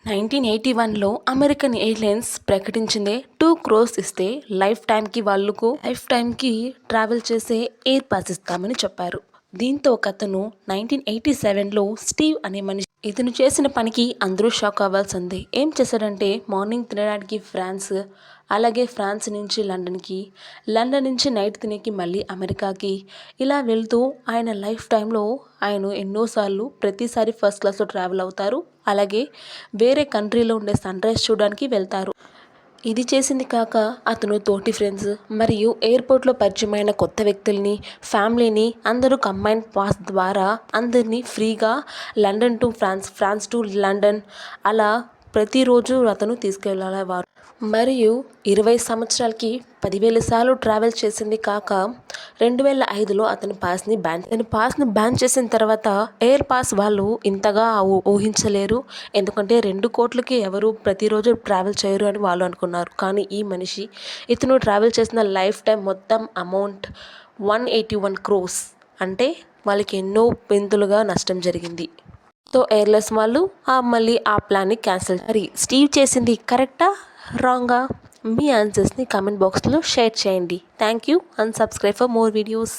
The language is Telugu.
1981లో అమెరికన్ ఎయిర్లైన్స్ ప్రకటించిందే 2 crores ఇస్తే లైఫ్ టైంకి ట్రావెల్ చేసే ఎయిర్ పాస్ ఇస్తామని చెప్పారు. దీంతో ఒకతను 1987లో స్టీవ్ అనే మనిషి ఇతను చేసిన పనికి అందరూ షాక్ అవ్వాల్సిందే. ఏం చేశాడంటే మార్నింగ్ తినడానికి ఫ్రాన్స్, అలాగే ఫ్రాన్స్ నుంచి లండన్కి, లండన్ నుంచి నైట్ తినేకి మళ్ళీ అమెరికాకి, ఇలా వెళ్తూ ఆయన లైఫ్ టైంలో ఆయన ఎన్నోసార్లు ప్రతిసారి ఫస్ట్ క్లాస్లో ట్రావెల్ అవుతారు. అలాగే వేరే కంట్రీలో ఉండే సన్ రైజ్ చూడడానికి వెళ్తారు. ఇది చేసింది కాక అతను తోటి ఫ్రెండ్స్ మరియు ఎయిర్పోర్ట్లో పరిచయమైన కొత్త వ్యక్తుల్ని, ఫ్యామిలీని అందరూ కంబైన్ పాస్ ద్వారా అందరినీ ఫ్రీగా London to France, France to London అలా ప్రతిరోజు అతను తీసుకెళ్ళేవారు. మరియు 20 సంవత్సరాలకి 10,000 సార్లు ట్రావెల్ చేసింది కాక 2005లో అతని పాస్ని బ్యాన్ చేసిన తర్వాత ఎయిర్ పాస్ వాళ్ళు ఇంతగా ఊహించలేరు. ఎందుకంటే 2 కోట్లకి ఎవరు ప్రతిరోజు ట్రావెల్ చేయరు అని వాళ్ళు అనుకున్నారు. కానీ ఈ మనిషి ఇతను ట్రావెల్ చేసిన లైఫ్ టైం మొత్తం అమౌంట్ 181 crores, అంటే వాళ్ళకి ఎన్నో పెంతులుగా నష్టం జరిగింది. సో ఎయిర్లైన్స్ వాళ్ళు మళ్ళీ ఆ ప్లాన్ని క్యాన్సిల్. మరి స్టీవ్ చేసింది కరెక్టా, రాంగా? మీ ఆన్సర్స్ని కామెంట్ బాక్స్లో షేర్ చేయండి. Thank you and subscribe for more videos.